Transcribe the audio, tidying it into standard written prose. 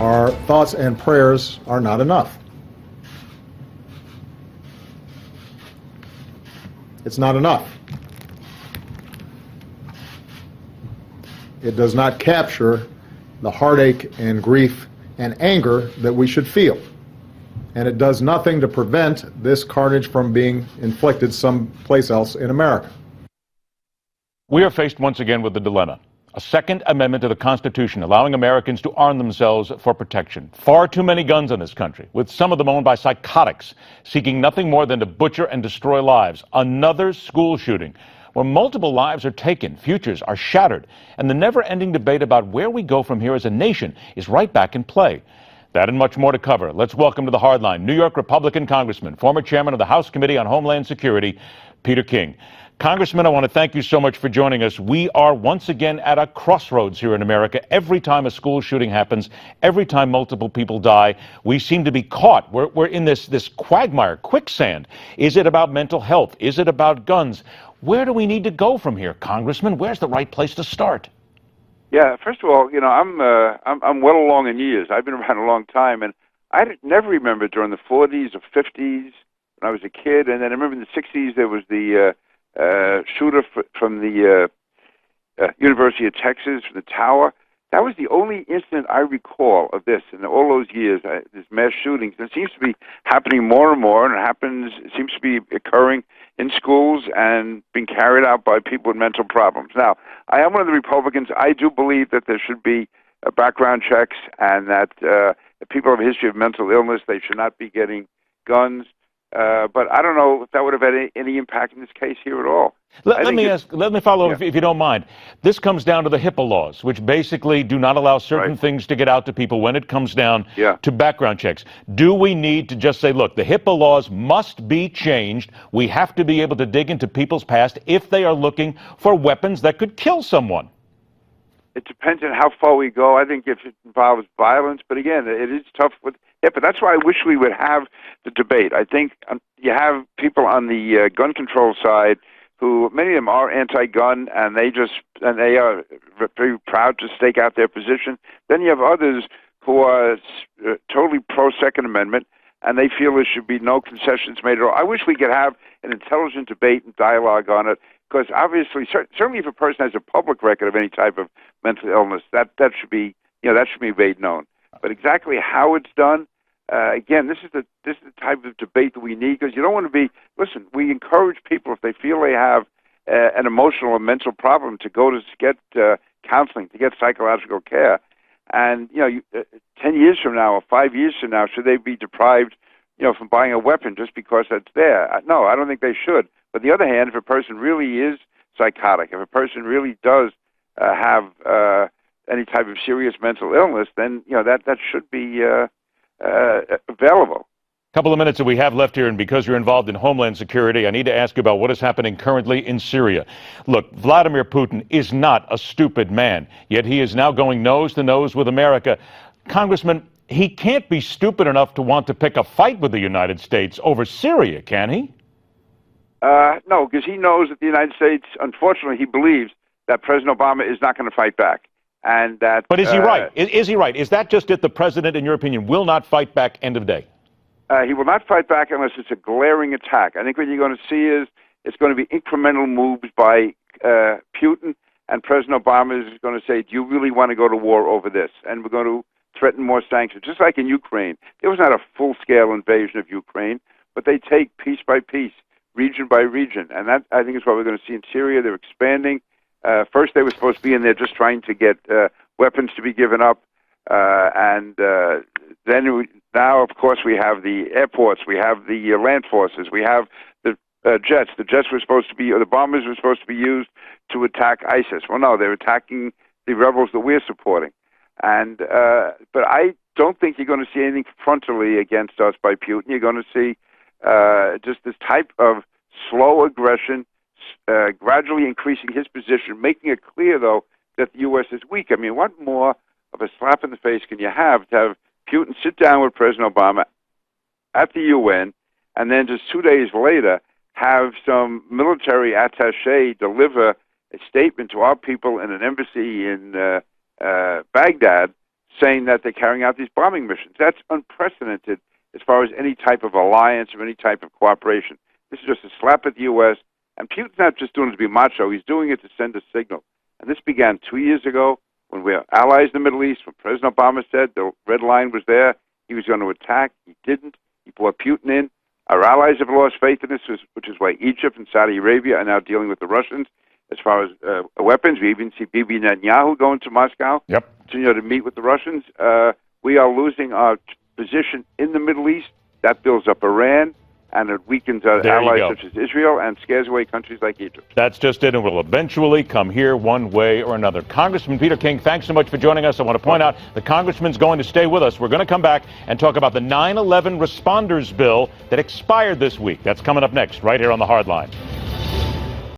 our thoughts and prayers are not enough. It's not enough. It does not capture the heartache and grief and anger that we should feel. And it does nothing to prevent this carnage from being inflicted someplace else in America. We are faced once again with a dilemma. A Second Amendment to the Constitution allowing Americans to arm themselves for protection. Far too many guns in this country, with some of them owned by psychotics, seeking nothing more than to butcher and destroy lives. Another school shooting, where multiple lives are taken, futures are shattered, and the never-ending debate about where we go from here as a nation is right back in play. That and much more to cover. Let's welcome to the Hardline New York Republican Congressman, former chairman of the House Committee on Homeland Security, Peter King. Congressman, I want to thank you so much for joining us. We are once again at a crossroads here in America. Every time a school shooting happens, every time multiple people die, we seem to be caught. We're in this quagmire, quicksand. Is it about mental health? Is it about guns? Where do we need to go from here, Congressman? Where's the right place to start? Yeah, first of all, I'm well along in years. I've been around a long time, and I never remember during the 40s or 50s when I was a kid, and then I remember in the 60s there was the shooter from the University of Texas, from the tower. That was the only incident I recall of this in all those years, this mass shootings. It seems to be happening more and more, and it seems to be occurring in schools and being carried out by people with mental problems. Now, I am one of the Republicans. I do believe that there should be background checks and that if people have a history of mental illness, they should not be getting guns. But I don't know if that would have had any impact in this case here at all. Let me follow up, if you don't mind. This comes down to the HIPAA laws, which basically do not allow certain things to get out to people when it comes down to background checks. Do we need to just say, look, the HIPAA laws must be changed. We have to be able to dig into people's past if they are looking for weapons that could kill someone? It depends on how far we go. I think if it involves violence, but again, it is tough with HIPAA. That's why I wish we would have the debate. I think you have people on the gun control side who, many of them are anti-gun, and they are very proud to stake out their position. Then you have others who are totally pro-Second Amendment, and they feel there should be no concessions made at all. I wish we could have an intelligent debate and dialogue on it, because obviously, certainly if a person has a public record of any type of mental illness, that should be made known. But exactly how it's done, again, this is the type of debate that we need, because you don't want to be. Listen, we encourage people if they feel they have an emotional or mental problem to go to get counseling, to get psychological care. And 10 years from now or 5 years from now, should they be deprived, from buying a weapon just because that's there? No, I don't think they should. But on the other hand, if a person really is psychotic, if a person really does have any type of serious mental illness, then that should be available. Couple of minutes that we have left here, and because you're involved in Homeland Security, I need to ask you about what is happening currently in Syria. Look, Vladimir Putin is not a stupid man, yet he is now going nose to nose with America. Congressman, he can't be stupid enough to want to pick a fight with the United States over Syria, can he? No, because he knows that the United States, unfortunately, he believes that President Obama is not going to fight back. And that. But is he right? Is he right? Is that just it? The president, in your opinion, will not fight back, end of day? He will not fight back unless it's a glaring attack. I think what you're going to see is it's going to be incremental moves by Putin, and President Obama is going to say, do you really want to go to war over this? And we're going to threaten more sanctions. Just like in Ukraine. It was not a full-scale invasion of Ukraine, but they take piece by piece, region by region. And that, I think, is what we're going to see in Syria. They're expanding. First, they were supposed to be in there just trying to get weapons to be given up. Now, of course, we have the airports, we have the land forces, we have the jets. The jets were supposed to be, or the bombers were supposed to be used to attack ISIS. Well, no, they're attacking the rebels that we're supporting. But I don't think you're going to see anything frontally against us by Putin. You're going to see just this type of slow aggression, gradually increasing his position, making it clear, though, that the U.S. is weak. I mean, what more of a slap in the face can you have to have Putin sit down with President Obama at the UN, and then just 2 days later have some military attaché deliver a statement to our people in an embassy in Baghdad saying that they're carrying out these bombing missions. That's unprecedented as far as any type of alliance or any type of cooperation. This is just a slap at the U.S., and Putin's not just doing it to be macho. He's doing it to send a signal. And this began 2 years ago when we were allies in the Middle East, when President Obama said the red line was there. He was going to attack. He didn't. He brought Putin in. Our allies have lost faith in this, which is why Egypt and Saudi Arabia are now dealing with the Russians as far as weapons. We even see Bibi Netanyahu going to Moscow to meet with the Russians. We are losing our position in the Middle East. That builds up Iran, and it weakens our allies such as Israel and scares away countries like Egypt. That's just it, and will eventually come here one way or another. Congressman Peter King, thanks so much for joining us. I want to point out the congressman's going to stay with us. We're going to come back and talk about the 9/11 responders bill that expired this week. That's coming up next, right here on The Hard Line.